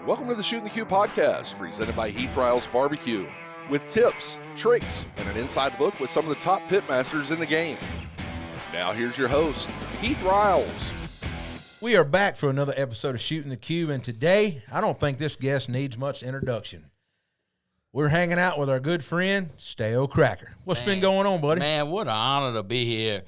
Welcome to the Shootin The Que podcast, presented by Heath Riles Barbecue, with tips, tricks, and an inside look with some of the top pitmasters in the game. Now here's your host, Heath Riles. We are back for another episode of Shootin The Que, and today, I don't think this guest needs much introduction. We're hanging out with our good friend, Stalekracker. What's been going on, buddy? Man, what an honor to be here.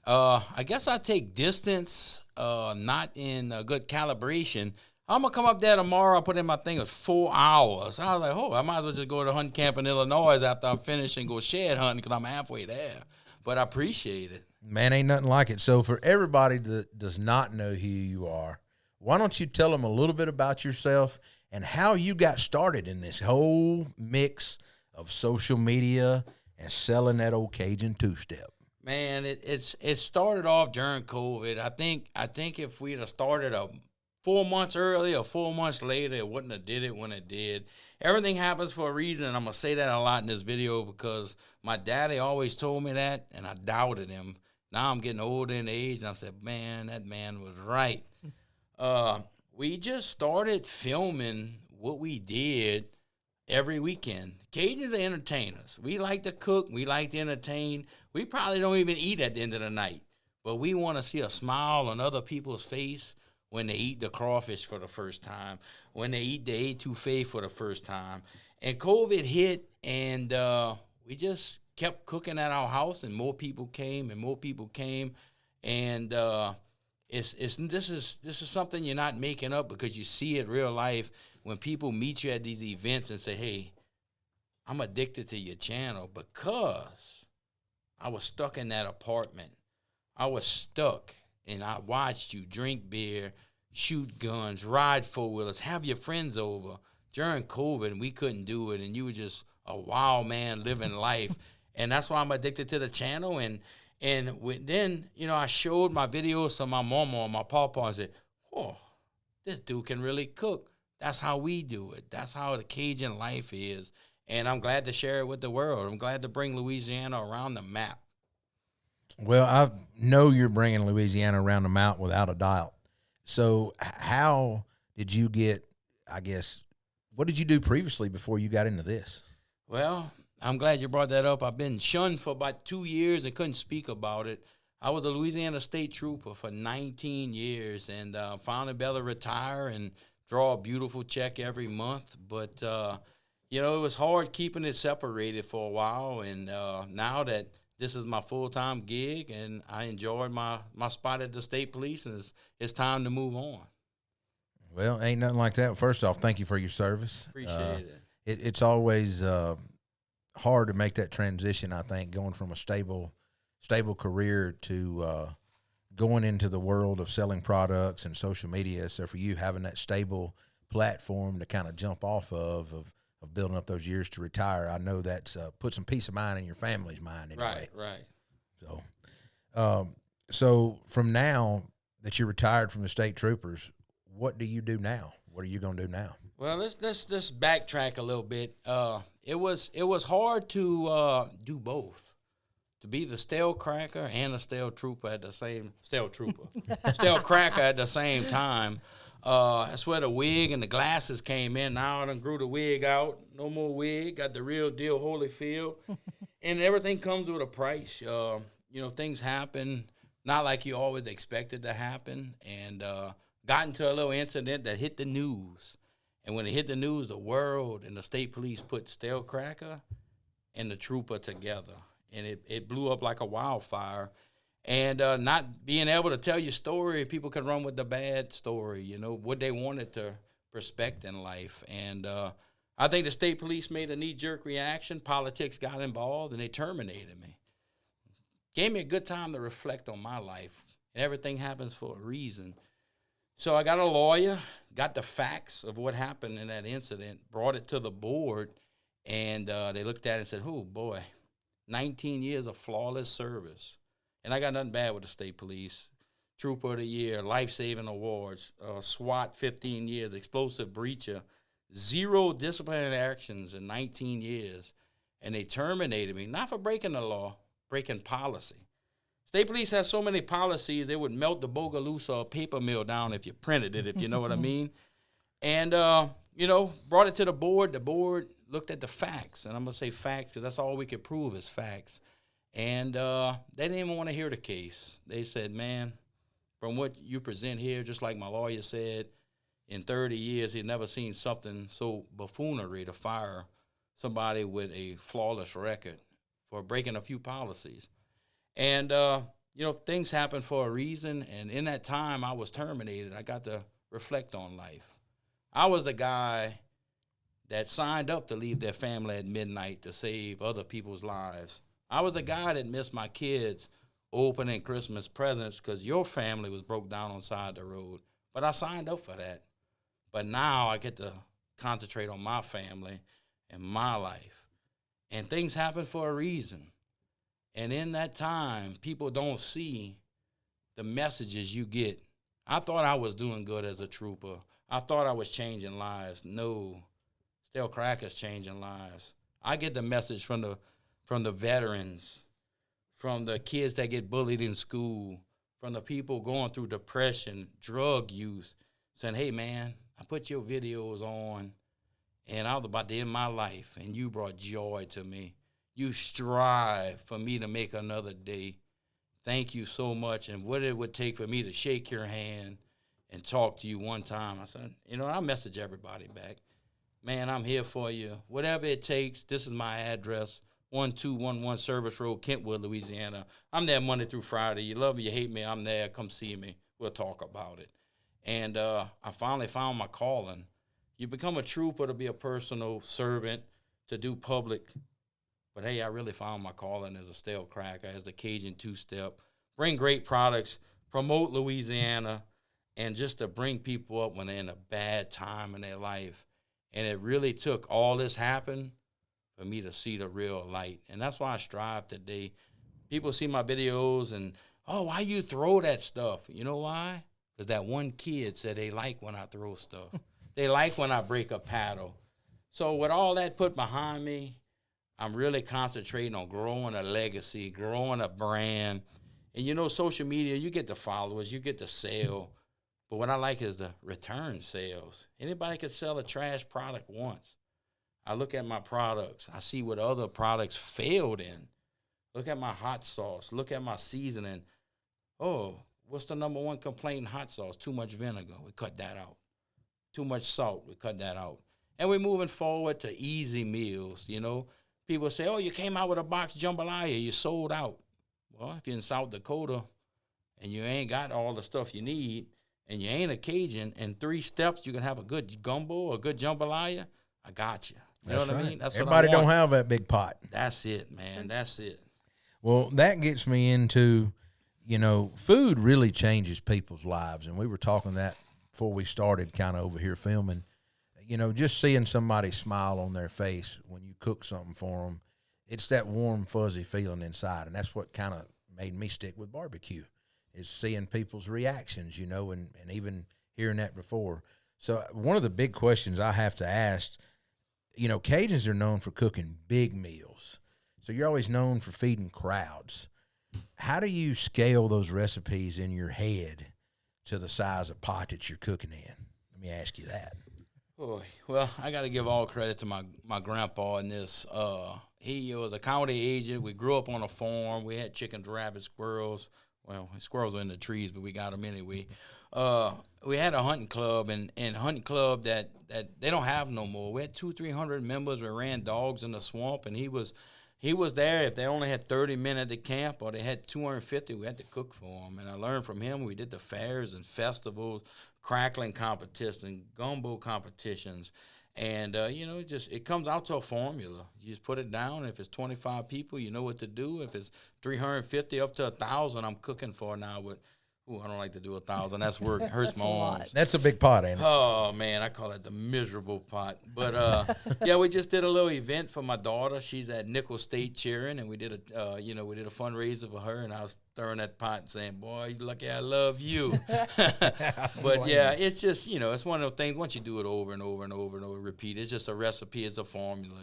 I guess I take distance, not in good calibration. I'm going to come up there tomorrow. I put in my thing, it was 4 hours. I was like, I might as well just go to hunt camp in Illinois after I'm finished and go shed hunting because I'm halfway there. But I appreciate it. Man, ain't nothing like it. So for everybody that does not know who you are, why don't you tell them a little bit about yourself and how you got started in this whole mix of social media and selling that old Cajun two-step? Man, it started off during COVID. I think if we'd have started 4 months early or 4 months later, it wouldn't have did it when it did. Everything happens for a reason, and I'm going to say that a lot in this video because my daddy always told me that, and I doubted him. Now I'm getting older in age, and I said, man, that man was right. We just started filming what we did every weekend. Cajuns are entertainers. We like to cook. We like to entertain. We probably don't even eat at the end of the night, but we want to see a smile on other people's face when they eat the crawfish for the first time, when they eat the etouffee for the first time. And COVID hit, and we just kept cooking at our house, and more people came, and this is something you're not making up because you see it real life when people meet you at these events and say, hey, I'm addicted to your channel because I was stuck in that apartment. I was stuck. And I watched you drink beer, shoot guns, ride four-wheelers, have your friends over during COVID, and we couldn't do it. And you were just a wild man living life. And that's why I'm addicted to the channel. And then, I showed my videos to my mama and my papa and said, oh, this dude can really cook. That's how we do it. That's how the Cajun life is. And I'm glad to share it with the world. I'm glad to bring Louisiana around the map. Well, I know you're bringing Louisiana around the map without a doubt. So how did you get, what did you do previously before you got into this? Well, I'm glad you brought that up. I've been shunned for about 2 years and couldn't speak about it. I was a Louisiana State Trooper for 19 years and finally be able to retire and draw a beautiful check every month. But, it was hard keeping it separated for a while. And now that this is my full-time gig, and I enjoyed my spot at the state police, and it's time to move on. Well, ain't nothing like that. First off, thank you for your service. Appreciate it. It's always hard to make that transition, I think, going from a stable career to going into the world of selling products and social media. So for you, having that stable platform to kind of jump off of building up those years to retire, I know that's put some peace of mind in your family's mind anyway. Right. So from now that you're retired from the state troopers, what do you do now? What are you going to do now? Well, let's backtrack a little bit. It was hard to do both, to be the Stalekracker and a Stalekracker at the same time. That's where the wig and the glasses came in. Now I done grew the wig out. No more wig. Got the real deal Holyfield. And everything comes with a price. Things happen not like you always expected to happen. And got into a little incident that hit the news. And when it hit the news, the world and the state police put Stalekracker and the trooper together. And it blew up like a wildfire. And not being able to tell your story, people could run with the bad story, what they wanted to respect in life. And I think the state police made a knee-jerk reaction. Politics got involved, and they terminated me. Gave me a good time to reflect on my life. And everything happens for a reason. So I got a lawyer, got the facts of what happened in that incident, brought it to the board, and they looked at it and said, oh, boy, 19 years of flawless service. And I got nothing bad with the state police. Trooper of the Year, life-saving awards, SWAT 15 years, explosive breacher, 0 disciplinary actions in 19 years. And they terminated me, not for breaking the law, breaking policy. State police has so many policies, they would melt the Bogalusa or paper mill down if you printed it, if you know what I mean. And brought it to the board. The board looked at the facts, and I'm going to say facts because that's all we could prove is facts. And they didn't even want to hear the case. They said, man, from what you present here, just like my lawyer said, in 30 years, he's never seen something so buffoonery to fire somebody with a flawless record for breaking a few policies. And, things happen for a reason. And in that time I was terminated, I got to reflect on life. I was the guy that signed up to leave their family at midnight to save other people's lives. I was the guy that missed my kids opening Christmas presents because your family was broke down on the side of the road. But I signed up for that. But now I get to concentrate on my family and my life. And things happen for a reason. And in that time, people don't see the messages you get. I thought I was doing good as a trooper. I thought I was changing lives. No, Stalekracker's changing lives. I get the message from the veterans, from the kids that get bullied in school, from the people going through depression, drug use, saying, hey, man, I put your videos on, and I was about to end my life, and you brought joy to me. You strive for me to make another day. Thank you so much. And what it would take for me to shake your hand and talk to you one time. I said, I message everybody back. Man, I'm here for you. Whatever it takes, this is my address, 1211 Service Road, Kentwood, Louisiana. I'm there Monday through Friday. You love me, you hate me, I'm there. Come see me. We'll talk about it. And I finally found my calling. You become a trooper to be a personal servant, to do public. But, hey, I really found my calling as a Stalekracker, as the Cajun two-step. Bring great products, promote Louisiana, and just to bring people up when they're in a bad time in their life. And it really took all this happen for me to see the real light. And that's why I strive today. People see my videos and, why you throw that stuff? You know why? Because that one kid said they like when I throw stuff. They like when I break a paddle. So with all that put behind me, I'm really concentrating on growing a legacy, growing a brand. And, social media, you get the followers, you get the sale. But what I like is the return sales. Anybody can sell a trash product once. I look at my products. I see what other products failed in. Look at my hot sauce. Look at my seasoning. Oh, what's the number one complaint in hot sauce? Too much vinegar. We cut that out. Too much salt. We cut that out. And we're moving forward to easy meals, People say, you came out with a box jambalaya, you sold out. Well, if you're in South Dakota and you ain't got all the stuff you need and you ain't a Cajun, in 3 steps you can have a good gumbo, a good jambalaya, I got you. You know what I mean? That's Everybody what I want. don't have that big pot. That's it, man. That's it. Well, that gets me into, food really changes people's lives. And we were talking that before we started kind of over here filming. Just seeing somebody smile on their face when you cook something for them, it's that warm, fuzzy feeling inside. And that's what kind of made me stick with barbecue, is seeing people's reactions, and even hearing that before. So one of the big questions I have to ask, Cajuns are known for cooking big meals. So you're always known for feeding crowds. How do you scale those recipes in your head to the size of pot that you're cooking in? Let me ask you that. Boy, well, I got to give all credit to my grandpa in this. He was a county agent. We grew up on a farm. We had chickens, rabbits, squirrels. Well, squirrels were in the trees, but we got them anyway. We had a hunting club, and hunting club that they don't have no more. We had 200-300 members. We ran dogs in the swamp, and he was there. If they only had 30 men at the camp or they had 250, we had to cook for them. And I learned from him. We did the fairs and festivals, crackling competitions, gumbo competitions. And, it comes out to a formula. You just put it down. If it's 25 people, you know what to do. If it's 350 up to 1,000, I'm cooking for now with, I don't like to do 1,000. That's work. It hurts my arms. That's a big pot, ain't it? Oh, man, I call it the miserable pot. But, we just did a little event for my daughter. She's at Nickel State cheering, and we did a fundraiser for her, and I was stirring that pot and saying, boy, you lucky I love you. But, it's just, it's one of those things. Once you do it over and over and over and over, repeat, it's just a recipe. It's a formula,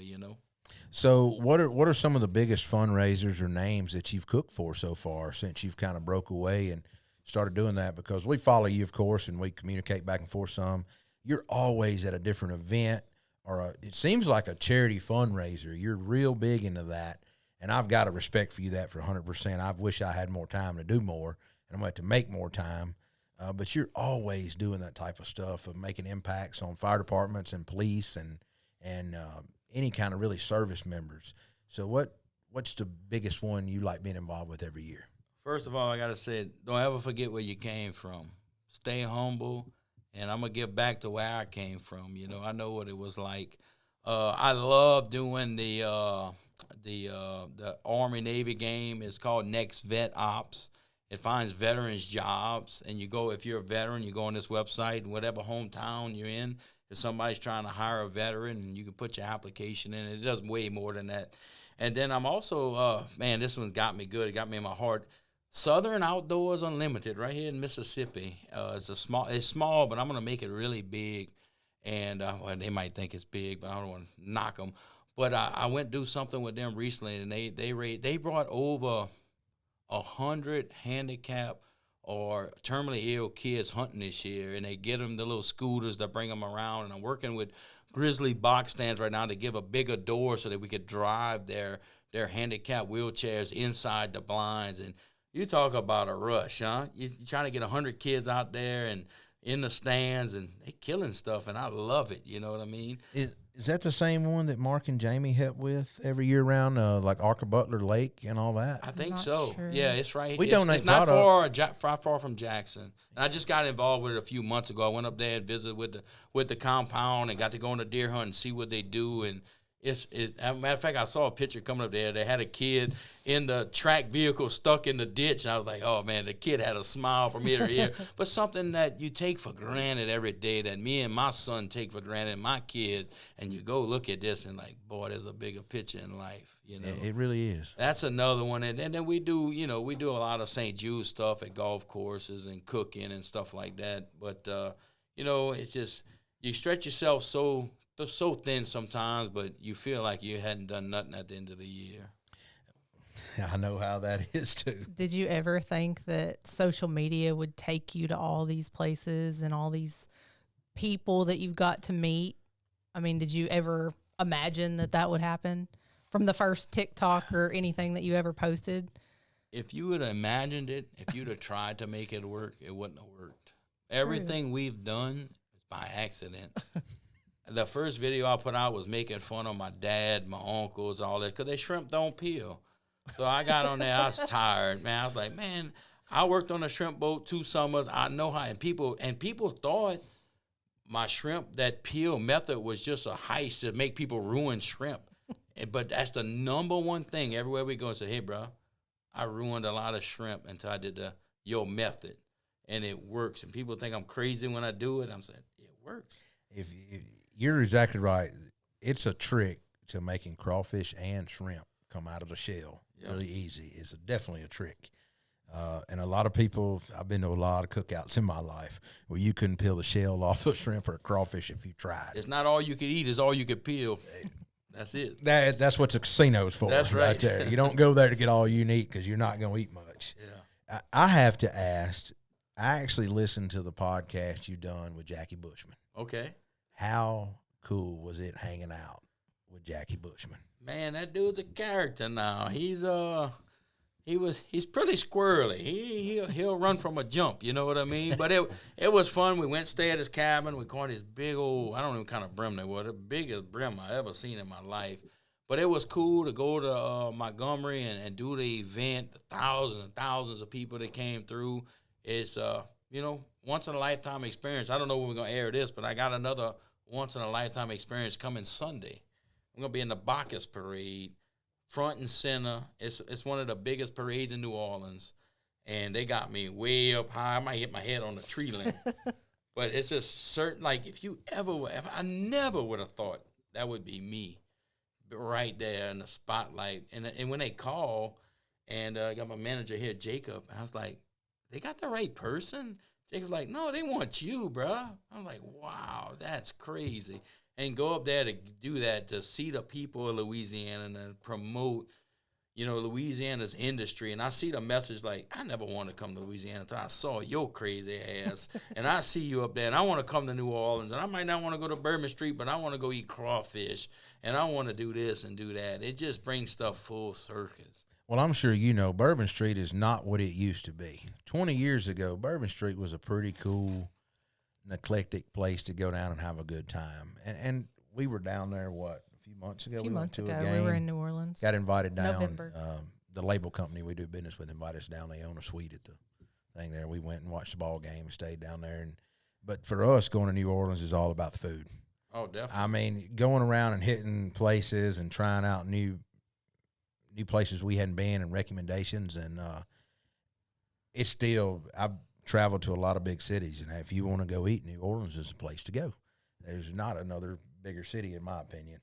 So what are some of the biggest fundraisers or names that you've cooked for so far since you've kind of broke away and started doing that? Because we follow you, of course, and we communicate back and forth some. you're always at a different event or it seems like a charity fundraiser. You're real big into that. And I've got a respect for you that for 100%. I wish I had more time to do more, and I'm going to have to make more time. But you're always doing that type of stuff of making impacts on fire departments and police and any kind of really service members. So what's the biggest one you like being involved with every year? First of all, I got to say, don't ever forget where you came from. Stay humble, and I'm going to give back to where I came from. You know, I know what it was like. I love doing the Army-Navy game. It's called Next Vet Ops. It finds veterans jobs, and you go, if you're a veteran, you go on this website, whatever hometown you're in, if somebody's trying to hire a veteran, and you can put your application in. It does way more than that. And then I'm also, this one got me good. It got me in my heart. Southern Outdoors Unlimited right here in Mississippi. It's small, but I'm going to make it really big. And they might think it's big, but I don't want to knock them. But I went to do something with them recently, and they brought over 100 handicapped or terminally ill kids hunting this year, and they get them the little scooters that bring them around. And I'm working with Grizzly box stands right now to give a bigger door so that we could drive their handicapped wheelchairs inside the blinds. And you talk about a rush, huh? You're trying to get 100 kids out there and in the stands, and they killing stuff, and I love it. You know what I mean? Is that the same one that Mark and Jamie help with every year around, like Arca Butler Lake and all that? I think Not so. sure. Yeah, it's right. We donate It's not product. far from Jackson. And I just got involved with it a few months ago. I went up there and visited with the compound and got to go on a deer hunt and see what they do. And as a matter of fact, I saw a picture coming up there. They had a kid in the track vehicle stuck in the ditch. And I was like, oh, man, the kid had a smile from ear to ear. But something that you take for granted every day that me and my son take for granted, my kids, and you go look at this and like, boy, there's a bigger picture in life. You know, It really is. that's another one. And then we do a lot of St. Jude stuff at golf courses and cooking and stuff like that. But, it's just you stretch yourself so thin sometimes, but you feel like you hadn't done nothing at the end of the year. I know how that is too. Did you ever think that social media would take you to all these places and all these people that you've got to meet? I mean, did you ever imagine that would happen from the first TikTok or anything that you ever posted? If you would have imagined it, if you'd have tried to make it work, it wouldn't have worked. Everything we've done is by accident. The first video I put out was making fun of my dad, my uncles, all that, because they shrimp don't peel. So I got on there. I was tired, man. I was like, man, I worked on a shrimp boat 2 summers. I know how, and people thought my shrimp that peel method was just a heist to make people ruin shrimp. But that's the number one thing everywhere we go and say, hey, bro, I ruined a lot of shrimp until I did your method, and it works. And people think I'm crazy when I do it. I'm saying it works. If you're exactly right. It's a trick to making crawfish and shrimp come out of the shell. Yep. Really easy. It's definitely a trick. And a lot of people, I've been to a lot of cookouts in my life where you couldn't peel the shell off a shrimp or a crawfish if you tried. It's not all you could eat. It's all you could peel. That's it. That's what the casino's for. That's right. There. You don't go there to get all you need because you're not going to eat much. Yeah. I have to ask, I actually listened to the podcast you done with Jackie Bushman. Okay. How cool was it hanging out with Jackie Bushman? Man, that dude's a character now. He's pretty squirrely. He'll run from a jump, you know what I mean? But it was fun. We went stay at his cabin. We caught his big old, I don't know what kind of brim they were, the biggest brim I ever seen in my life. But it was cool to go to Montgomery and do the event. The thousands and thousands of people that came through. It's once in a lifetime experience. I don't know when we're gonna air this, but I got another once in a lifetime experience coming Sunday. I'm gonna be in the Bacchus Parade, front and center. It's one of the biggest parades in New Orleans, and they got me way up high. I might hit my head on the tree limb, but it's just certain. Like if I never would have thought that would be me, right there in the spotlight. And when they call, and I got my manager here, Jacob, and I was like, they got the right person. Jacob's like, no, they want you, bro. I'm like, wow, that's crazy. And go up there to do that, to see the people of Louisiana and to promote, Louisiana's industry, and I see the message like, I never want to come to Louisiana until I saw your crazy ass, and I see you up there, and I want to come to New Orleans, and I might not want to go to Bourbon Street, but I want to go eat crawfish, and I want to do this and do that. It just brings stuff full circus. Well, I'm sure Bourbon Street is not what it used to be. 20 years ago, Bourbon Street was a pretty cool, eclectic place to go down and have a good time. And we were down there, a few months ago? A few months ago, a game. we were in New Orleans. Got invited down. November. The label company we do business with invited us down. They own a suite at the thing there. We went and watched the ball game and stayed down there. But for us, going to New Orleans is all about the food. Oh, definitely. I mean, going around and hitting places and trying out new places we hadn't been and recommendations. And it's still, I've traveled to a lot of big cities. And if you want to go eat, New Orleans is the place to go. There's not another bigger city, in my opinion.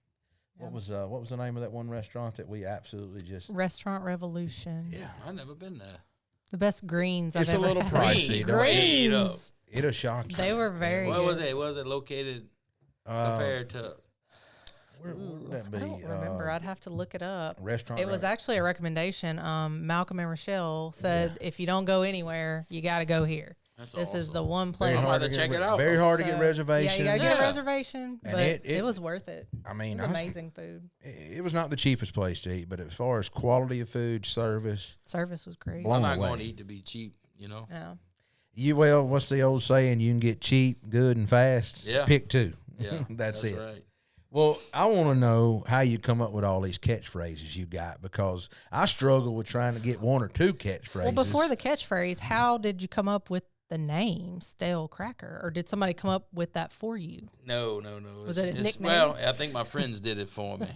Yeah. What was the name of that one restaurant that we absolutely just... Restaurant Revolution. Yeah, I've never been there. The best greens it's I've ever had. It's a little pricey. Greens. It'll shock you. They were very Where good. was it? Was it located compared to... Where would that be? I don't remember. I'd have to look it up. Restaurant. It was actually a recommendation. Malcolm and Rochelle said, if you don't go anywhere, you got to go here. This awesome. Is the one place. I'm about to check it out. Very hard to get reservations. Yeah, you got to get a reservation, and but it was worth it. I mean, it was amazing food. It was not the cheapest place to eat, but as far as quality of food, service was great. I'm not going to eat to be cheap, No. Well, what's the old saying? You can get cheap, good, and fast. Yeah. Pick two. Yeah, that's it. Right. Well, I want to know how you come up with all these catchphrases you got, because I struggle with trying to get one or two catchphrases. Well, before the catchphrase, how did you come up with the name Stalekracker, or did somebody come up with that for you? No. Was it a nickname? Well, I think my friends did it for me.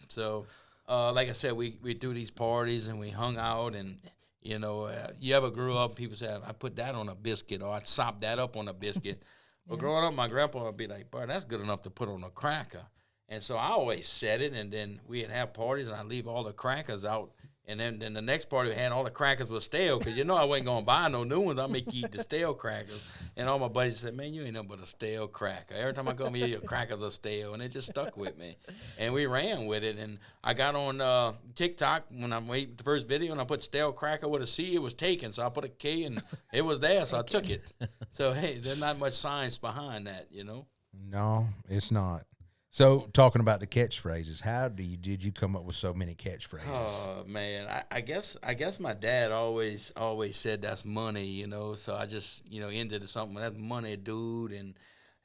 So, like I said, we threw these parties and we hung out, and you ever grew up, people say, I put that on a biscuit, or I sopped that up on a biscuit. Well, growing up, my grandpa would be like, boy, that's good enough to put on a cracker. And so I always said it, and then we'd have parties, and I'd leave all the crackers out. And then the next party, we had all the crackers were stale, because I wasn't going to buy no new ones. I'll make you eat the stale crackers. And all my buddies said, man, you ain't nothing but a stale cracker. Every time I come here, your crackers are stale. And it just stuck with me. And we ran with it. And I got on TikTok when I made the first video, and I put Stalekracker with a C. It was taken. So I put a K, and it was there, so I took it. So, hey, there's not much science behind that, No, it's not. So, talking about the catchphrases, how did you come up with so many catchphrases? Oh man, I guess my dad always said that's money, So I just ended it something, that's money, dude.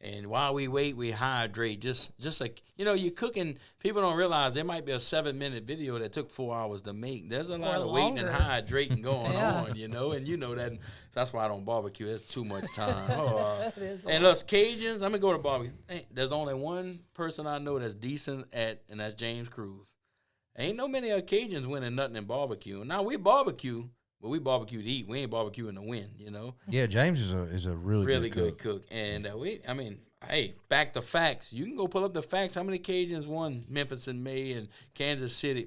And while we wait, we hydrate. Just like you're cooking. People don't realize there might be a 7-minute video that took 4 hours to make. There's a lot of waiting and hydrating going on, And you know that. That's why I don't barbecue. That's too much time. And us Cajuns, I'm gonna go to barbecue. There's only one person I know that's decent at, and that's James Cruz. Ain't no many Cajuns winning nothing in barbecue. Now we barbecue. But we barbecue to eat. We ain't barbecuing to win, Yeah, James is a really good cook. And hey, back to facts. You can go pull up the facts. How many Cajuns won Memphis in May and Kansas City?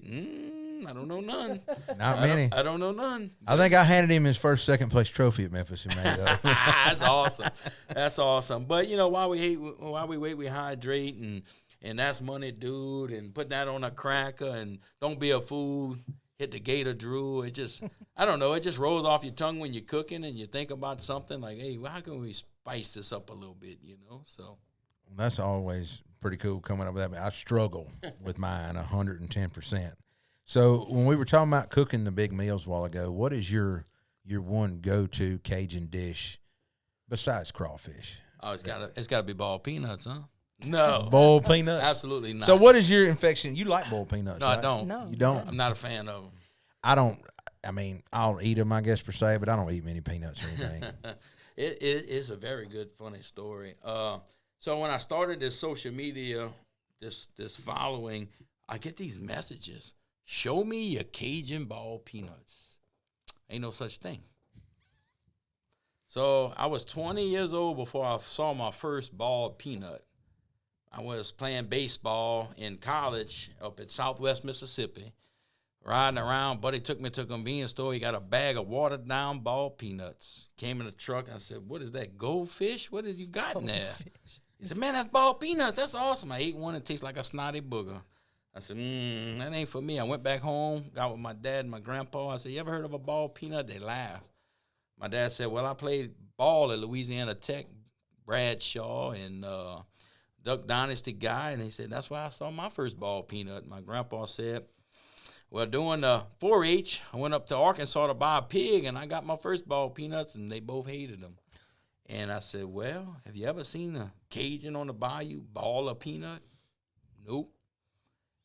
I don't know none. Not many. I don't know none. I think I handed him his first second place trophy at Memphis in May, though. That's awesome. That's awesome. But while we wait, we hydrate, and that's money, dude. And put that on a cracker, and don't be a fool. Hit the gator drool. It just, I don't know. It just rolls off your tongue when you're cooking and you think about something like, hey, well, how can we spice this up a little bit, So that's always pretty cool coming up with that. I struggle with mine 110%. So when we were talking about cooking the big meals a while ago, what is your one go-to Cajun dish besides crawfish? Oh, it's got to be boiled peanuts, huh? No. Boiled peanuts? Absolutely not. So what is your infection? You like boiled peanuts, No, right? I don't. No. You don't? I'm not a fan of them. I don't. I mean, I'll eat them, I guess, per se, but I don't eat many peanuts or anything. It is a very good, funny story. So when I started this social media, this following, I get these messages. Show me your Cajun boiled peanuts. Ain't no such thing. So I was 20 years old before I saw my first boiled peanut. I was playing baseball in college up at Southwest Mississippi, riding around. Buddy took me to a convenience store. He got a bag of watered-down boiled peanuts. Came in the truck. I said, what is that, goldfish? What have you got in there? He said, man, that's boiled peanuts. That's awesome. I ate one. It tastes like a snotty booger. I said, that ain't for me. I went back home, got with my dad and my grandpa. I said, you ever heard of a bald peanut? They laughed. My dad said, well, I played ball at Louisiana Tech, Bradshaw, and Duck Dynasty guy. And he said, that's why I saw my first bald peanut. My grandpa said, well, doing the 4-H, I went up to Arkansas to buy a pig, and I got my first bald peanuts, and they both hated them. And I said, well, have you ever seen a Cajun on the bayou ball a peanut? Nope.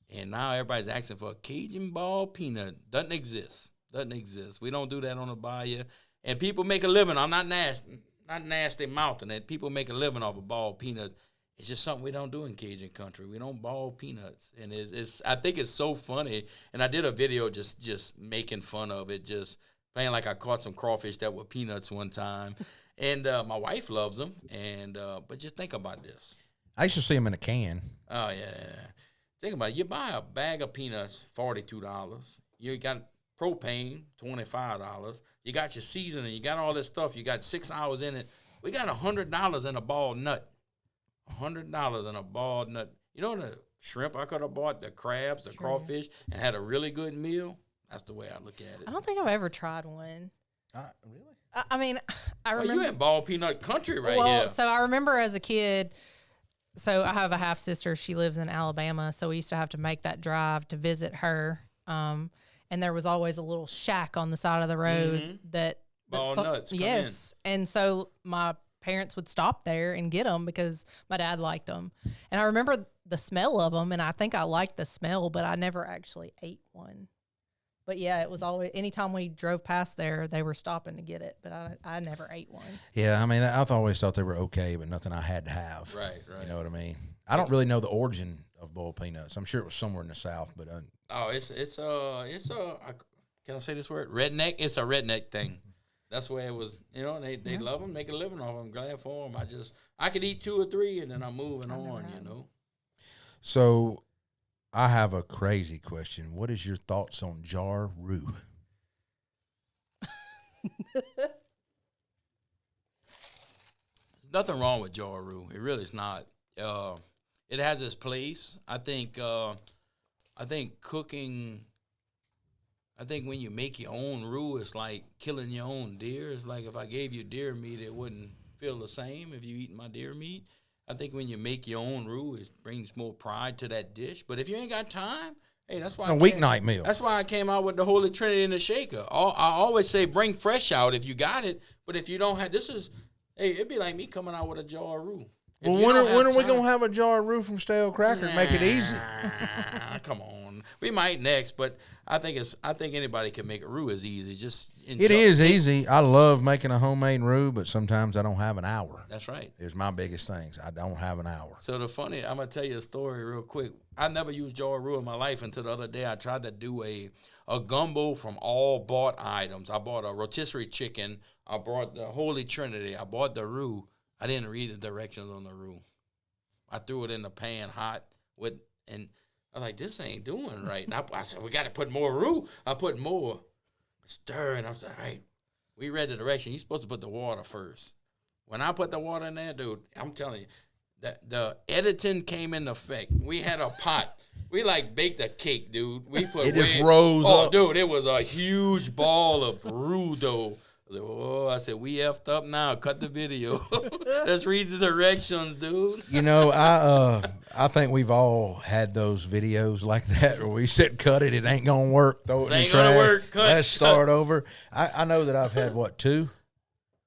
And now everybody's asking for a Cajun ball peanut. Doesn't exist. Doesn't exist. We don't do that on the bayou. And people make a living. I'm not nasty mouthing it. People make a living off of ball peanuts. It's just something we don't do in Cajun country. We don't ball peanuts. And it's I think it's so funny. And I did a video just making fun of it, just playing like I caught some crawfish that were peanuts one time. And my wife loves them. And but just think about this. I used to see them in a can. Oh, yeah. Think about it. You buy a bag of peanuts, $42. You got propane, $25. You got your seasoning. You got all this stuff. You got 6 hours in it. We got $100 in a ball nut. $100 in a ball nut. You know the shrimp I could have bought, the crabs, the crawfish, and had a really good meal? That's the way I look at it. I don't think I've ever tried one. Really? I mean, I remember. Well, you in ball peanut country right well, here. so I remember as a kid, so I have a half sister. She lives in Alabama, so we used to have to make that drive to visit her. And there was always a little shack on the side of the road that ball nuts. Yes, and so my parents would stop there and get them because my dad liked them. And I remember the smell of them, and I think I liked the smell, but I never actually ate one. But yeah, it was always, anytime we drove past there, they were stopping to get it, but I never ate one. Yeah, I mean, I've always thought they were okay, but nothing I had to have. Right. You know what I mean? I don't really know the origin of boiled peanuts. I'm sure it was somewhere in the South, but it's can I say this word? Redneck. It's a redneck thing. That's where it was. You know, they love them, make a living off them. I'm glad for them. I could eat 2 or 3, and then I'm moving on. You know. So, I have a crazy question. What is your thoughts on jar roux? There's nothing wrong with jar roux. It really is not. It has its place. I think cooking. I think when you make your own roux, it's like killing your own deer. It's like if I gave you deer meat, it wouldn't feel the same if you eat my deer meat. I think when you make your own roux, it brings more pride to that dish. But if you ain't got time, hey, that's why a weeknight meal. That's why I came out with the Holy Trinity in the shaker. I always say bring fresh out if you got it. But if you don't have, it'd be like me coming out with a jar of roux. Well, when are we going to have a jar of roux from Stalekracker and make it easy? Come on. We might next, but I think anybody can make a roux is easy. It is easy. I love making a homemade roux, but sometimes I don't have an hour. That's right. It's my biggest things. I don't have an hour. So I'm going to tell you a story real quick. I never used jar roux in my life until the other day. I tried to do a gumbo from all bought items. I bought a rotisserie chicken. I bought the Holy Trinity. I bought the roux. I didn't read the directions on the roux. I threw it in the pan hot and I was like, this ain't doing right. And I said, we got to put more roux. I put more. Stir, and I was like, all right, we read the direction. You're supposed to put the water first. When I put the water in there, dude, I'm telling you, the editing came into effect. We had a pot. We baked a cake, dude. We put it just rose up. Oh, dude, it was a huge ball of roux dough. I said, we effed up now. Cut the video. Let's read the directions, dude. You know, I think we've all had those videos like that where we said, cut it ain't going to work. Throw it in the ain't going to work. Let's start over. I know that I've had, 2?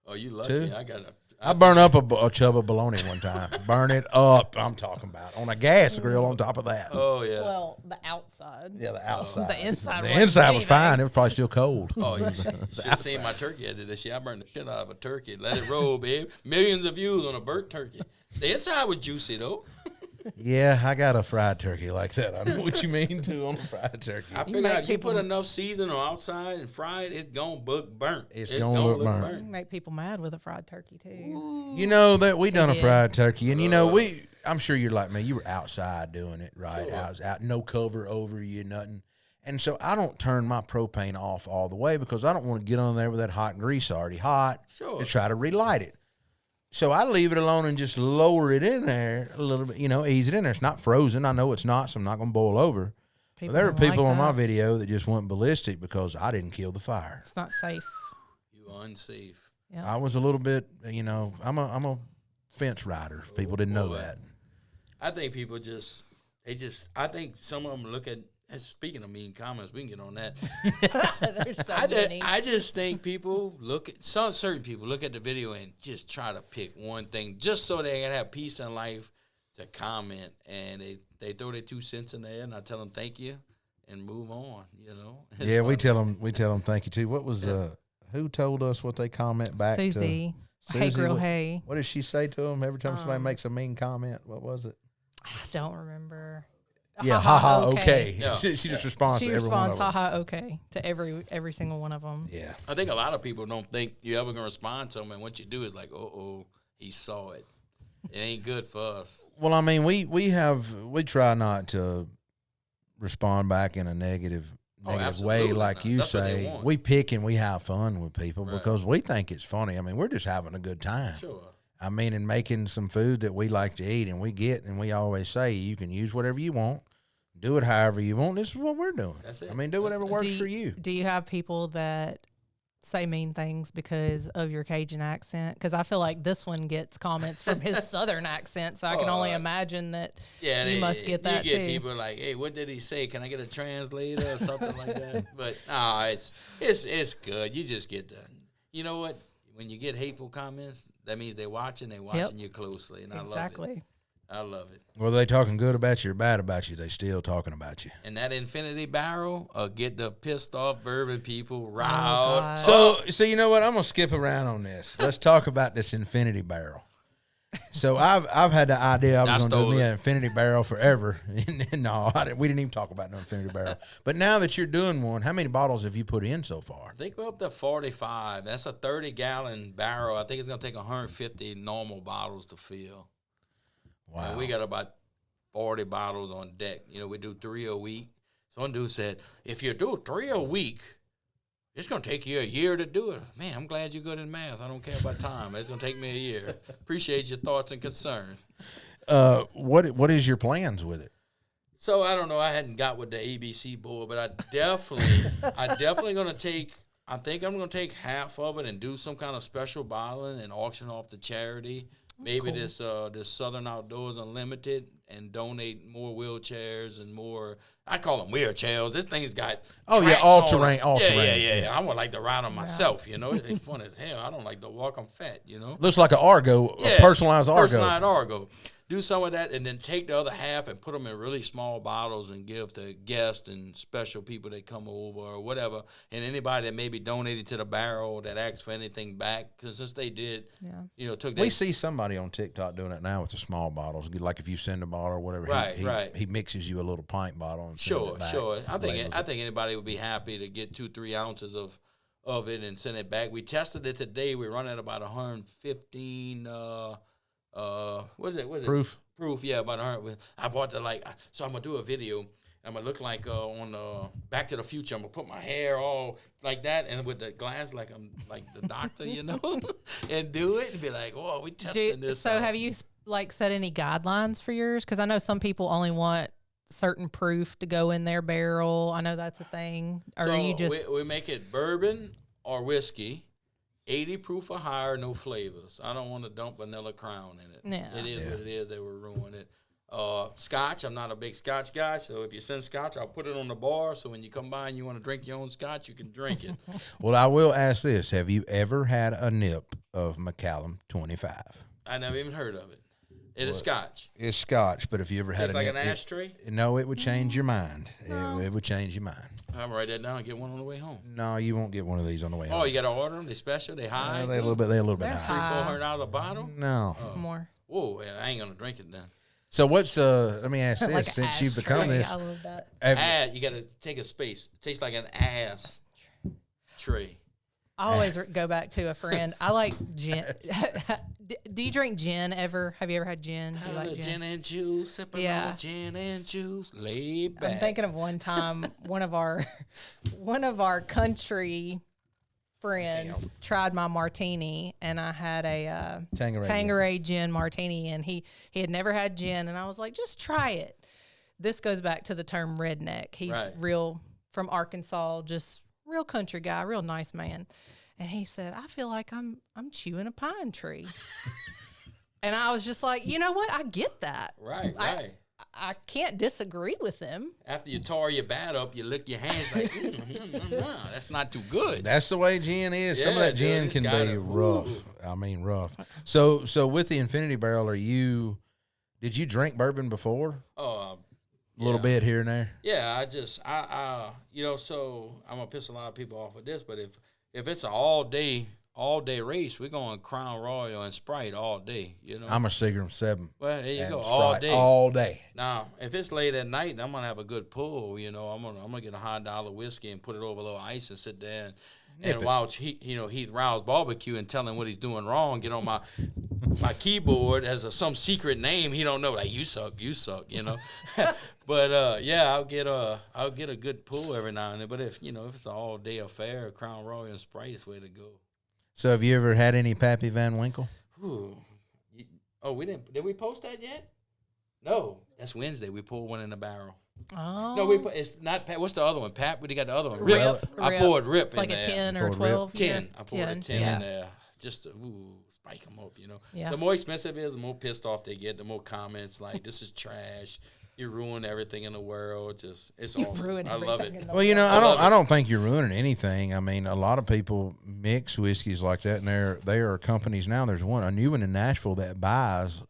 Oh, you lucky. 2? I burned up a chub of bologna one time. Burn it up, I'm talking about. On a gas grill on top of that. Oh, yeah. Well, the outside. Yeah, the outside. The inside was fine. It was probably still cold. Oh, you should have seen my turkey I did this year. I burned the shit out of a turkey. Let it roll, babe. Millions of views on a burnt turkey. The inside was juicy, though. Yeah, I got a fried turkey like that. I know what you mean, too, on a fried turkey. I figure if you put enough seasoning on outside and fry it, it's going to look burnt. It's going to look burnt. You can make people mad with a fried turkey, too. Ooh. You know, that we done a fried turkey, and, you know, I'm sure you're like me. You were outside doing it, right? Sure. I was out, no cover over you, nothing. And so I don't turn my propane off all the way because I don't want to get on there with that hot grease already hot Sure. to try to relight it. So I leave it alone and just lower it in there a little bit, ease it in there. It's not frozen. I know it's not, so I'm not going to boil over. But there are don't people like on my that. video that just went ballistic because I didn't kill the fire. It's not safe. You unsafe. Yeah. I was a little bit, I'm a fence rider. People didn't know Boy. that. I think people I think some of them look at, and speaking of mean comments, we can get on that. There's so many. I just think people certain people look at the video and just try to pick one thing just so they can have peace in life to comment, and they throw their 2 cents in there, and I tell them thank you and move on. It's Yeah, we funny. tell them thank you too. What was who told us what they comment back Susie. to? Hey, girl, what, hey. What did she say to them every time somebody makes a mean comment? What was it? I don't remember. Yeah, haha, okay. Yeah. She just responds She to every one responds, of them. haha, okay, to every single one of them. Yeah. I think a lot of people don't think you're ever gonna respond to them, and what you do is like, he saw it. It ain't good for us. Well, I mean, we try not to respond back in a negative way, absolutely like not. you That's what they say. want. We pick and we have fun with people Right. because we think it's funny. I mean, we're just having a good time. Sure. I mean, and making some food that we like to eat, and we always say you can use whatever you want, do it however you want. This is what we're doing. That's it. I mean, do whatever works for you. Do you have people that say mean things because of your Cajun accent? Because I feel like this one gets comments from his Southern accent, so I can only imagine that you must get that you get too. people like, hey, what did he say? Can I get a translator or something like that? But no, it's good. You just get that. You know what? When you get hateful comments, that means they're watching you closely, and Exactly. I love it. Whether they talking good about you or bad about you, they still talking about you. And that infinity barrel get the pissed off bourbon people God. riled. So you know what? I'm gonna skip around on this. Let's talk about this infinity barrel. So I've had the idea I was gonna do me an infinity barrel forever. No, we didn't even talk about no infinity barrel. But now that you're doing one, how many bottles have you put in so far? They go up to 45. That's a 30-gallon barrel. I think it's going to take 150 normal bottles to fill. Wow. We got about 40 bottles on deck. We do 3 a week. So one dude said, if you do 3 a week, it's going to take you a year to do it. Man, I'm glad you're good in math. I don't care about time. It's going to take me a year. Appreciate your thoughts and concerns. What is your plans with it? So I don't know. I hadn't got with the ABC board, but I definitely going to take, I think I'm going to take half of it and do some kind of special bottling and auction off to charity. Maybe cool. this Southern Outdoors Unlimited, and donate more wheelchairs and more. I call them wheelchairs. This thing's got all terrain. Yeah. I would like to ride them myself. It's fun as hell. I don't like to walk. I'm fat. Looks like an Argo, a personalized Argo. Personalized Argo. Do some of that, and then take the other half and put them in really small bottles and give to guests and special people that come over or whatever, and anybody that maybe donated to the barrel that asks for anything back. Because since they did, took. We see somebody on TikTok doing it now with the small bottles. Like if you send a bottle or whatever, Right. He mixes you a little pint bottle and Sure. sends it back. I think anybody would be happy to get 2-3 ounces of it and send it back. We tested it today. We run at about 115. What is it? Proof, yeah, about 100. I bought so I'm gonna do a video. I'm gonna look like on Back to the Future. I'm gonna put my hair all like that, and with the glass, like I'm like the doctor, and do it and be like, "Oh, we testing this." So, have you set any guidelines for yours? Because I know some people only want certain proof to go in their barrel. I know that's a thing. Or so you just we make it bourbon or whiskey. 80 proof or higher, no flavors. I don't want to dump vanilla crown in it. Yeah. It is what it is. They will ruin it. Scotch, I'm not a big scotch guy, so if you send scotch, I'll put it on the bar, so when you come by and you want to drink your own scotch, you can drink it. Well, I will ask this. Have you ever had a nip of Macallan 25? I never even heard of it. It is scotch. It's scotch, but if you ever had Tastes a like nip, an ashtray? No, it would change your mind. It would change your mind. I'm gonna write that down and get one on the way home. No, you won't get one of these on the way home. Oh, you got to order them? They special? They high? They're a little bit They're high. $300-$400 a bottle? No. more. Whoa, I ain't gonna drink it then. So what's let me ask this: Like an since you've become ashtray. this, I love that. You got to take a space. It tastes like an ass tray. I always go back to a friend. I like gin. Do you drink gin ever? Have you ever had gin? Do you like Gin and juice, sipping on gin and juice, lay back. I'm thinking of one time one of our country friends tried my martini, and I had a Tanqueray gin martini, and he had never had gin, and I was like, just try it. This goes back to the term redneck. He's real from Arkansas, just real country guy, real nice man. And he said, I feel like I'm chewing a pine tree. And I was just like, you know what? I get that. Right. I can't disagree with him. After you tore your bat up, you lick your hands like, that's not too good. That's the way gin is. Yeah, some of that gin can be rough. I mean, rough. So with the Infinity Barrel, did you drink bourbon before? A little bit here and there? Yeah, so I'm going to piss a lot of people off with this, but if it's an all-day race, we're going Crown Royal and Sprite all day, I'm a Seagram 7. Well, there you go, Sprite all day. Now, if it's late at night, I'm going to have a good pull, I'm going to get a $100 whiskey and put it over a little ice and sit there and watch Heath Riles barbecue and tell him what he's doing wrong, get on my keyboard as some secret name he don't know, like, you suck, But I'll get a good pull every now and then. But if it's an all-day affair, Crown Royal and Sprite is the way to go. So have you ever had any Pappy Van Winkle? We didn't. Did we post that yet? No, that's Wednesday. We pulled one in the barrel. Oh. No, it's not Pat. What's the other one? Pat, we got the other one. Rip. I poured Rip it's in like there. A 10 or 12. 10. I poured a 10 yeah. in there. Just to spike them up, Yeah. The more expensive it is, the more pissed off they get, the more comments like, this is trash. You ruin everything in the world. It's awesome. I love it. Well, I don't think you're ruining anything. I mean, a lot of people mix whiskeys like that, and there are companies now. There's a new one in Nashville that buys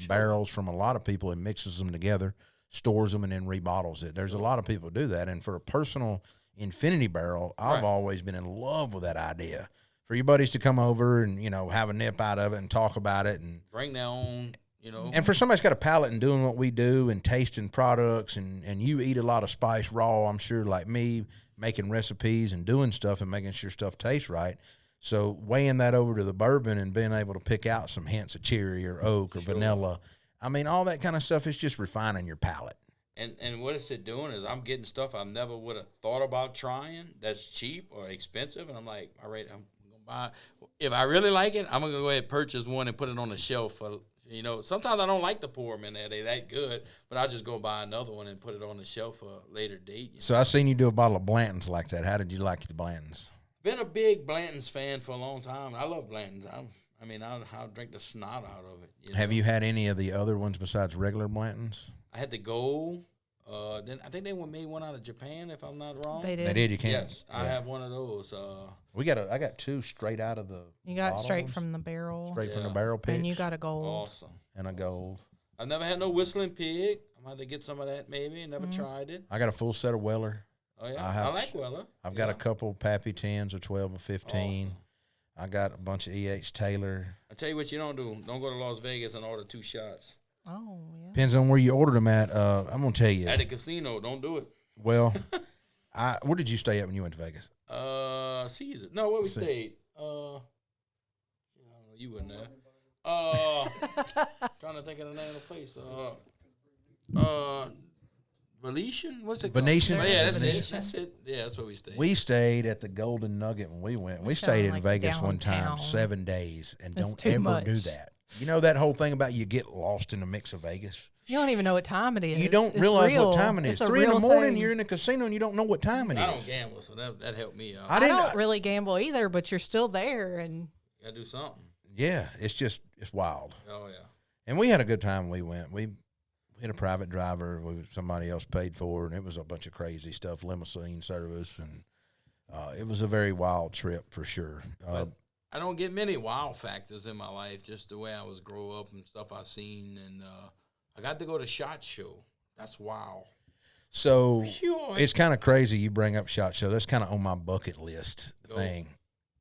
barrels from a lot of people and mixes them together, stores them, and then rebottles it. There's a lot of people who do that, and for a personal Infinity Barrel, I've always been in love with that idea. For your buddies to come over and have a nip out of it and talk about it and bring their own. And for somebody's got a palate and doing what we do and tasting products and you eat a lot of spice raw, I'm sure, like me, making recipes and doing stuff and making sure stuff tastes right. So weighing that over to the bourbon and being able to pick out some hints of cherry or oak or vanilla, I mean, all that kind of stuff is just refining your palate. And what it's doing is I'm getting stuff I never would have thought about trying that's cheap or expensive. And I'm like, all right, I'm going to buy. If I really like it, I'm going to go ahead and purchase one and put it on the shelf for sometimes I don't like to pour them in there. They that good, but I'll just go buy another one and put it on the shelf for a later date. So I seen you do a bottle of Blanton's like that. How did you like the Blanton's? Been a big Blanton's fan for a long time. I love Blanton's. I'll drink the snot out of it. Have you had any of the other ones besides regular Blanton's? I had the gold. Then I think they made one out of Japan, if I'm not wrong. They did. They did. You can't. Yes, I have one of those. I got two straight out of the. You got bottles, straight from the barrel. Straight from the barrel picks. And you got a gold. Awesome. And a gold. I've never had no whistling pig. I'm going to get some of that maybe. Never tried it. I got a full set of Weller. Oh, yeah. I like Weller. I've got a couple Pappy 10s or 12 or 15. Awesome. I got a bunch of E.H. Taylor. I tell you what you don't do. Don't go to Las Vegas and order 2 shots. Oh, yeah. Depends on where you ordered them at. I'm going to tell you. At a casino, don't do it. Well, where did you stay at when you went to Vegas? Caesar. No, where we stayed. You wouldn't have. Trying to think of the name of the place. Venetian? What's it called? Venetian? Oh, yeah, that's Venetian. it. That's it. Yeah, that's where we stayed. We stayed at the Golden Nugget when we went. We stayed in like Vegas one time, downtown. 7 days, and That's don't too ever much. do that. You know that whole thing about you get lost in the mix of Vegas? You don't even know what time it is. You don't It's realize real. what time it is. It's a 3 in the real morning, thing. you're in a casino, and you don't know what time it is. I don't gamble, so that helped me out. I don't really gamble either, but you're still there. And Gotta do something. Yeah, it's wild. Oh, yeah. And we had a good time when we went. We had a private driver somebody else paid for, and it was a bunch of crazy stuff, limousine service, and it was a very wild trip for sure. But I don't get many wow factors in my life, just the way I was grow up and stuff I've seen. And I got to go to SHOT Show. That's wow. So Sure. it's kind of crazy you bring up SHOT Show. That's kind of on my bucket list thing.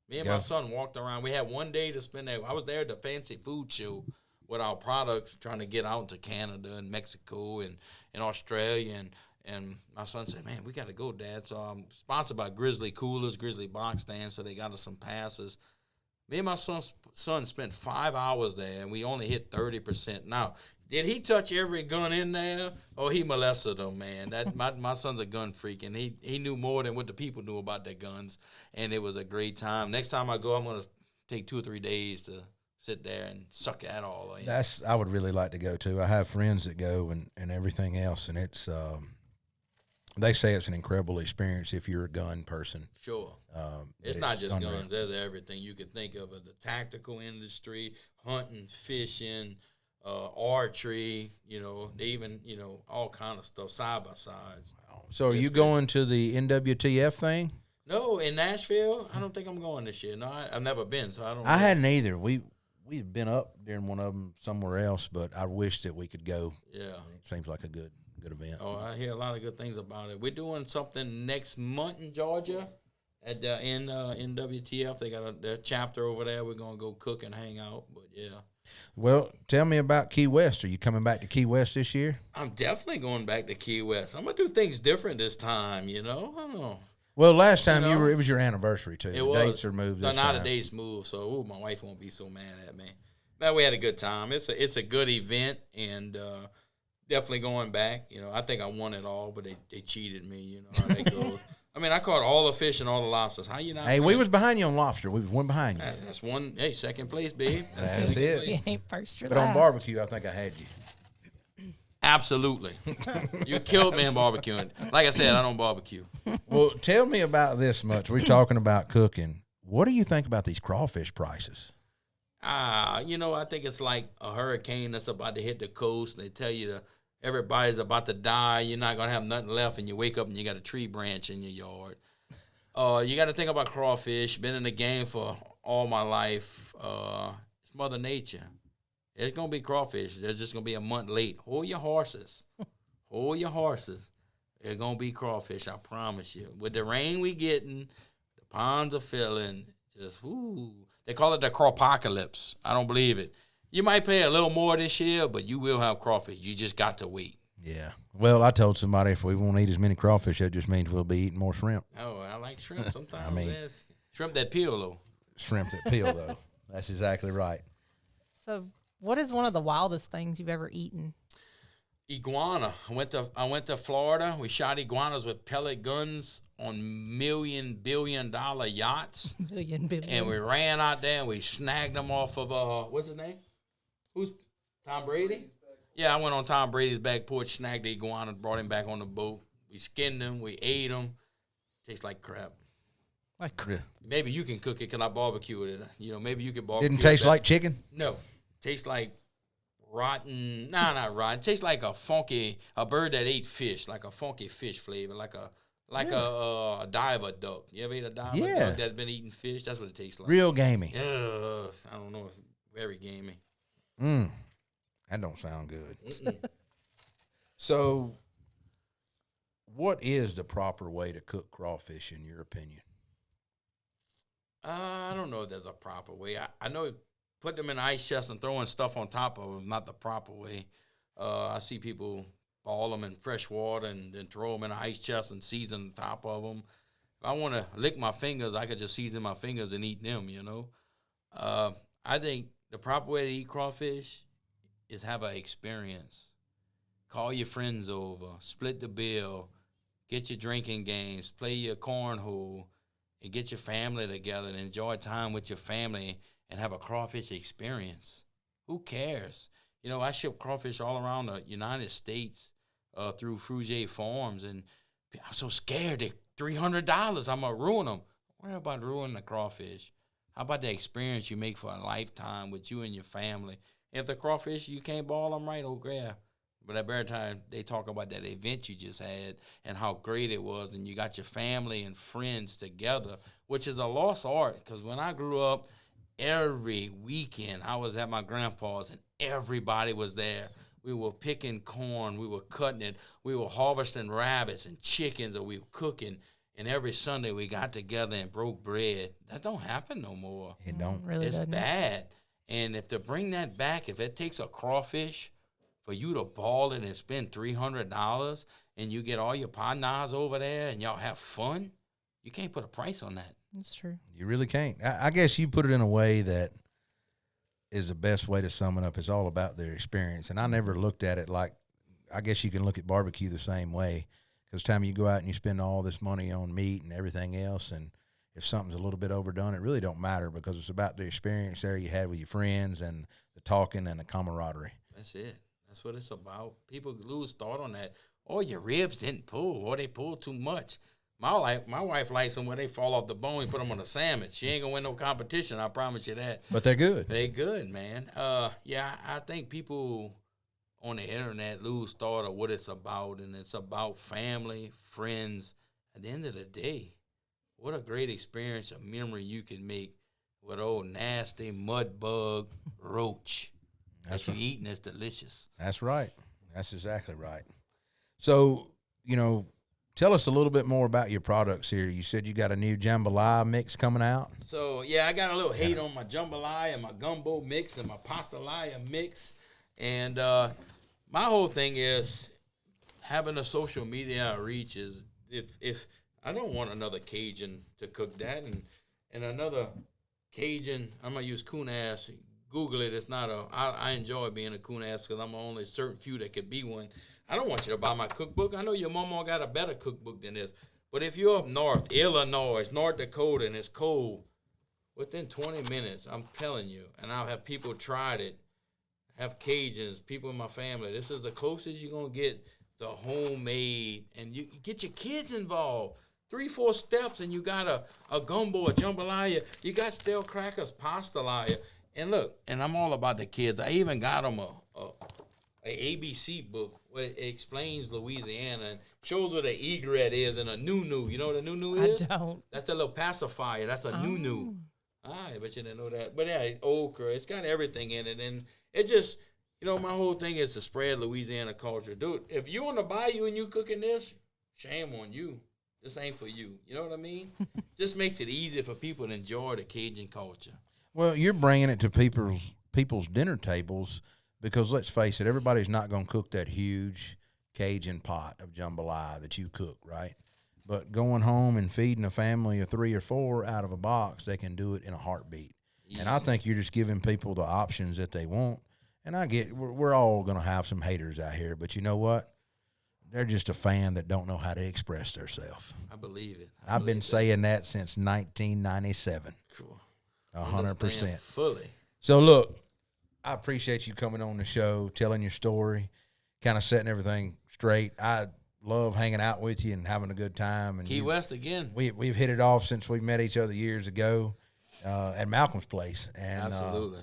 Me and my son walked around. We had one day to spend there. I was there at the fancy food show with our products, trying to get out to Canada and Mexico and Australia. And my son said, man, we got to go, Dad. So I'm sponsored by Grizzly Coolers, Grizzly Box Stands, so they got us some passes. Me and my son spent 5 hours there, and we only hit 30%. Now, Did he touch every gun in there? Oh, he molested them, man. That my son's a gun freak, and he knew more than what the people knew about their guns, and it was a great time. Next time I go, I'm gonna take 2 or 3 days to sit there and suck that all in. I would really like to go too. I have friends that go and everything else, and it's they say it's an incredible experience if you're a gun person. Sure. It's not just guns. There's everything you could think of. The tactical industry, hunting, fishing, archery, they even, all kind of stuff, side by sides. Wow. So are you going to the NWTF thing? No, in Nashville, I don't think I'm going this year. No, I've never been, so I don't know. I hadn't either. We've been up during one of them somewhere else, but I wish that we could go. Yeah. It seems like a good event. Oh, I hear a lot of good things about it. We're doing something next month in Georgia at the NWTF. They got their chapter over there. We're going to go cook and hang out, but yeah. Well, tell me about Key West. Are you coming back to Key West this year? I'm definitely going back to Key West. I'm going to do things different this time, I don't know. Well, last time it was your anniversary too. It was. Dates are moved this time. Now the dates moved, so my wife won't be so mad at me. But we had a good time. It's a good event, and definitely going back. I think I won it all, but they cheated me. How that goes. I mean, I caught all the fish and all the lobsters. How you not? Hey, we was behind you on lobster. We went behind you. That's one. Hey, second place, babe. That's it. You ain't first or but last. on barbecue, I think I had you. Absolutely. You killed me in barbecuing. Like I said, I don't barbecue. Well, tell me about this much. We're talking about cooking. What do you think about these crawfish prices? I think it's like a hurricane that's about to hit the coast. They tell you everybody's about to die. You're not going to have nothing left, and you wake up and you got a tree branch in your yard. You got to think about crawfish. Been in the game for all my life. It's Mother Nature. It's going to be crawfish. They're just going to be a month late. Hold your horses. Hold your horses. They're going to be crawfish, I promise you. With the rain we getting, the ponds are filling. Just, whoo. They call it the crawpocalypse. I don't believe it. You might pay a little more this year, but you will have crawfish. You just got to wait. Yeah. Well, I told somebody if we won't eat as many crawfish, that just means we'll be eating more shrimp. Oh, I like shrimp sometimes. Shrimp that peel, though. Shrimp that peel, though. That's exactly right. So what is one of the wildest things you've ever eaten? Iguana. I went to Florida. We shot iguanas with pellet guns on billion dollar yachts. Billion. And we ran out there and we snagged them off of what's his name? Who's Tom Brady? Yeah, I went on Tom Brady's back porch, snagged the iguana, brought him back on the boat. We skinned them, we ate them. Tastes like crap. Like crap. Maybe you can cook it because I barbecued it. Maybe you can barbecue it. Didn't taste like chicken? No. Tastes like rotten. Nah, not rotten. Tastes like a bird that ate fish, like a funky fish flavor, like a diver duck. You ever ate a diver duck that's been eating fish? That's what it tastes like. Real gamey. I don't know. It's very gamey. That don't sound good. So, what is the proper way to cook crawfish, in your opinion? I don't know if there's a proper way. I know put them in ice chest and throwing stuff on top of them, not the proper way. I see people boil them in fresh water and then throw them in an ice chest and season the top of them. If I want to lick my fingers, I could just season my fingers and eat them, I think the proper way to eat crawfish is have an experience. Call your friends over, split the bill, get your drinking games, play your cornhole, and get your family together and enjoy time with your family and have a crawfish experience. Who cares? I ship crawfish all around the United States through Frugier Farms, and I'm so scared that $300, I'm going to ruin them. Worry about ruining the crawfish. How about the experience you make for a lifetime with you and your family? If the crawfish, you can't ball them right, okay. But at every time they talk about that event you just had and how great it was, and you got your family and friends together, which is a lost art. Because when I grew up, every weekend I was at my grandpa's and everybody was there. We were picking corn, we were cutting it, we were harvesting rabbits and chickens, or we were cooking. And every Sunday we got together and broke bread. That don't happen no more. It don't. Really it's doesn't. bad. And if to bring that back, if it takes a crawfish for you to ball it and spend $300 and you get all your partners over there and y'all have fun, you can't put a price on that. That's true. You really can't. I guess you put it in a way that is the best way to sum it up. It's all about their experience. And I never looked at it like, I guess you can look at barbecue the same way, because time you go out and you spend all this money on meat and everything else, and if something's a little bit overdone, it really don't matter, because it's about the experience there you had with your friends and the talking and the camaraderie. That's it. That's what it's about. People lose thought on that. Oh, your ribs didn't pull, or they pulled too much. My wife likes them when they fall off the bone. You put them on a sandwich. She ain't gonna win no competition. I promise you that. But they're good. They're good, man. Yeah, I think people on the internet lose thought of what it's about, and it's about family, friends. At the end of the day, what a great experience, a memory you can make with old nasty mud bug roach that you eating is delicious. That's right. That's exactly right. So, tell us a little bit more about your products here. You said you got a new jambalaya mix coming out. So, yeah, I got a little hate on my jambalaya and my gumbo mix and my pastalaya mix. And my whole thing is having a social media reach is if I don't want another Cajun to cook that and another Cajun, I'm going to use coon ass. Google it. It's not I enjoy being a coon ass because I'm only a certain few that could be one. I don't want you to buy my cookbook. I know your mama got a better cookbook than this. But if you're up north, Illinois, North Dakota, and it's cold, within 20 minutes, I'm telling you, and I'll have people tried it, have Cajuns, people in my family. This is the closest you're going to get to homemade. And you get your kids involved. 3-4 steps, and you got a gumbo, a jambalaya. You got Stalekracker's pastalaya. And look, and I'm all about the kids. I even got them a ABC book where it explains Louisiana and shows what an egret is and a nunu. You know what a nunu is? I don't. That's a little pacifier. That's a nunu. I bet you didn't know that. But yeah, okra. It's got everything in it. And it just, my whole thing is to spread Louisiana culture. Dude, if you on the bayou and you cooking this, shame on you. This ain't for you. You know what I mean? Just makes it easier for people to enjoy the Cajun culture. Well, you're bringing it to people's dinner tables, because let's face it, everybody's not going to cook that huge Cajun pot of jambalaya that you cook, right? But going home and feeding a family of 3 or 4 out of a box, they can do it in a heartbeat. Easy. And I think you're just giving people the options that they want. And I get, we're all going to have some haters out here, but you know what? They're just a fan that don't know how to express themselves. I believe it. I've been saying that since 1997. Cool. 100%. Fully. So, look, I appreciate you coming on the show, telling your story, kind of setting everything straight. I love hanging out with you and having a good time. And Key West again. We've hit it off since we met each other years ago at Malcolm's place. And, absolutely.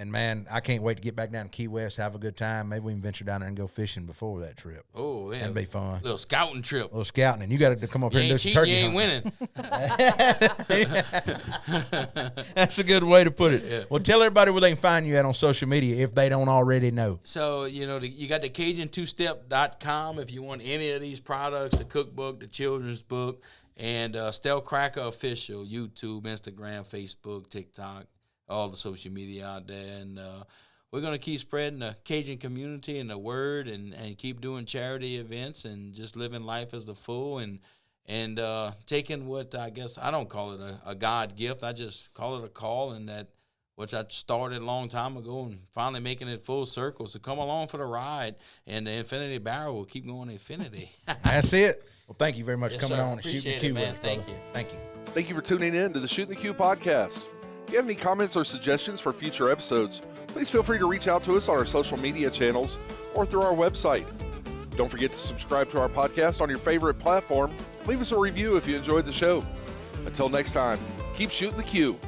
And, man, I can't wait to get back down to Key West, have a good time. Maybe we can venture down there and go fishing before that trip. Oh, yeah. That'd be fun. Little scouting trip. A little scouting. And you got to come up here and do some turkey. You ain't winning. That's a good way to put it. Yeah. Well, tell everybody where they can find you at on social media if they don't already know. So, you got the Cajun2step.com if you want any of these products, the cookbook, the children's book, and Stalekracker Official, YouTube, Instagram, Facebook, TikTok, all the social media out there. And we're going to keep spreading the Cajun community and the word and keep doing charity events and just living life as the full and taking what I guess I don't call it a God gift. I just call it a call, and that which I started a long time ago and finally making it full circle. So come along for the ride, and the Infinity Barrel will keep going to infinity. That's it. Well, thank you very much for coming on and Appreciate Shootin' The it, Que. man. Thank you. Thank you. Thank you for tuning in to the Shootin' The Que podcast. If you have any comments or suggestions for future episodes, please feel free to reach out to us on our social media channels or through our website. Don't forget to subscribe to our podcast on your favorite platform. Leave us a review if you enjoyed the show. Until next time, keep shooting the Que.